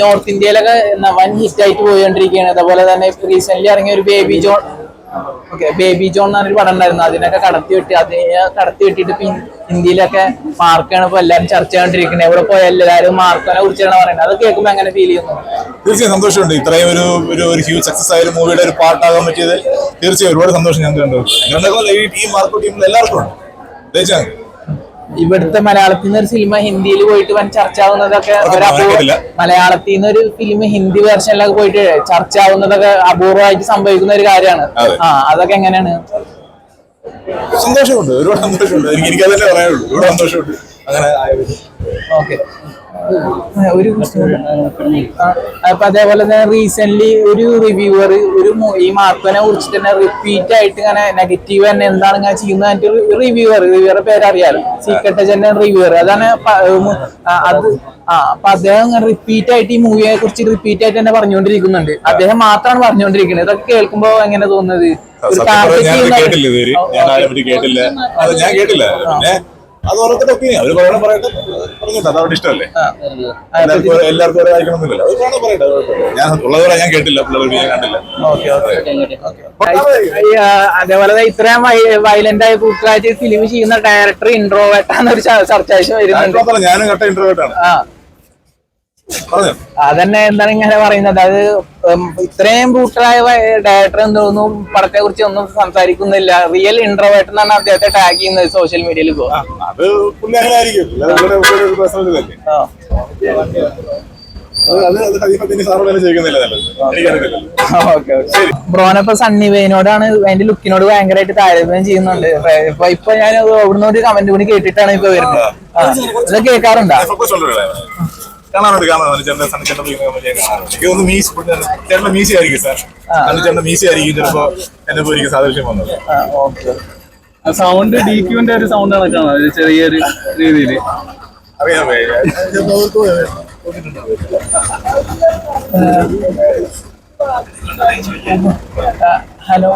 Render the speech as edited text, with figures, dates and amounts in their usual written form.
North ഇന്ത്യയിലൊക്കെ വൻ hit ആയിട്ട് പോയിക്കൊണ്ടിരിക്കുകയാണ്. അതുപോലെ തന്നെ റീസെന്റ് ഇറങ്ങിയ ഒരു ബേബി ജോൺ എന്ന് പറഞ്ഞൊരു പടം ഉണ്ടായിരുന്നു. അതിനൊക്കെ കടത്തി വെട്ടിയിട്ട് ഹിന്ദിയിലൊക്കെ മാർക്കാണ് ഇപ്പൊ എല്ലാവരും ചർച്ച ചെയ്തോണ്ടിരിക്കുന്നത്. എവിടെ പോയാൽ എല്ലാവരും മാർക്കിനെ കുറിച്ചാണ് പറയുന്നത്. അത് കേൾക്കുമ്പോൾ എങ്ങനെ ഫീൽ ചെയ്യുന്നു? തീർച്ചയായും സന്തോഷമുണ്ട്. ഇത്രയും ഒരു ഹ്യൂജ് സക്സസ് ആയ ഒരു മൂവിയുടെ ഒരു പാർട്ടാകാൻ പറ്റിയത് തീർച്ചയായും ഒരുപാട് സന്തോഷം ഞങ്ങൾക്ക് ഈ മാർക്കോ ടീമിൽ എല്ലാവർക്കും ഉണ്ട്. ഇവിടുത്തെ മലയാളത്തിൽ നിന്ന് ഒരു സിനിമ ഹിന്ദിയിൽ പോയിട്ട് വൻ ചർച്ച ആവുന്നതൊക്കെ മലയാളത്തിൽ നിന്ന് ഒരു ഫിലിം ഹിന്ദി വേർഷനിലൊക്കെ പോയിട്ട് ചർച്ച ആവുന്നതൊക്കെ അപൂർവമായിട്ട് സംഭവിക്കുന്ന ഒരു കാര്യമാണ്. അതൊക്കെ എങ്ങനെയാണ്? സന്തോഷമുണ്ട്, ഒരുപാട് സന്തോഷമുണ്ട്. എനിക്കതല്ലേ പറയാനുള്ളൂ, ഒരുപാട് സന്തോഷമുണ്ട് അങ്ങനെ. ഓക്കെ, അപ്പൊ അതേപോലെ തന്നെ റീസെന്റ് ഒരു റിവ്യൂവർ ഈ മാർക്കോനെ കുറിച്ചിട്ട് തന്നെ റിപ്പീറ്റ് ആയിട്ട് ഇങ്ങനെ നെഗറ്റീവ് തന്നെ എന്താണ് ഇങ്ങനെ ചെയ്യുന്നത് റിവ്യൂവറുടെ പേരറിയാലോ, സീക്രട്ട് ഏജന്റ് റിവ്യൂവർ. അതാണ് അപ്പൊ അദ്ദേഹം റിപ്പീറ്റ് ആയിട്ട് ഈ മൂവിയെ കുറിച്ച് റിപ്പീറ്റ് ആയിട്ട് തന്നെ പറഞ്ഞുകൊണ്ടിരിക്കുന്നുണ്ട്. അദ്ദേഹം മാത്രമാണ് പറഞ്ഞുകൊണ്ടിരിക്കുന്നത്. ഇതൊക്കെ കേൾക്കുമ്പോ എങ്ങനെ തോന്നുന്നത്? അത് ഓരോരുത്തരുടെ ഒപ്പീനിയൻ. അവർ പറയട്ടെ, പറഞ്ഞിട്ട് അതവരുടെ ഇഷ്ടമല്ലേ. എല്ലാവർക്കും ഓരോ വായിക്കണമെന്നില്ലല്ലോ. അത് പറയട്ടെ, ഞാൻ ഉള്ളതുപോലെ ഞാൻ കേട്ടില്ല, പിള്ളേർ ഞാൻ കണ്ടില്ല. അതേപോലെ ഇത്രയും വയലന്റ് ആയ കൂട്ടുകാരി ഫിലിം ചെയ്യുന്ന ഡയറക്ടർ ഇൻട്രോവേർട്ടാന്നൊരു ചർച്ച വരുന്നുണ്ട്. ഞാനും കട്ട ഇൻട്രോവേർട്ടാണ്. അതന്നെ എന്താണ് ഇങ്ങനെ പറയുന്നത്? അത് ഇത്രയും ബ്രൂട്ടലായ ഡയറക്ടർ എന്തോന്നു പടത്തെ കുറിച്ച് ഒന്നും സംസാരിക്കുന്നില്ല. റിയൽ ഇൻട്രോവേർട്ട് എന്നാണ് അദ്ദേഹത്തെ ടാഗ് ചെയ്യുന്നത് സോഷ്യൽ മീഡിയയിൽ. ഇപ്പോ ബ്രോനപ്പോ സണ്ണി വെയിനോടാണ് അതിന്റെ ലുക്കിനോട് ഭയങ്കരമായിട്ട് താരതമ്യം ചെയ്യുന്നുണ്ട്. ഇപ്പൊ ഞാൻ അവിടുന്ന് ഒരു കമന്റ് കൂടി കേട്ടിട്ടാണ് ഇപ്പൊ വരുന്നത്. അത് കേൾക്കാറുണ്ടോ? കാണാറുണ്ട്. ചേട്ടന്റെ മീശ ആയിരിക്കും സാർ, ചേട്ടന്റെ മീശ ആയിരിക്കും ചിലപ്പോ എന്നെ പോലെ സാദൃശ്യം വന്നത്. സൗണ്ട് ഡിക്യുവിന്റെ ഒരു സൗണ്ട് കണക്കാണ് ചെറിയൊരു രീതിയിൽ. അറിയാമേ ഹലോ.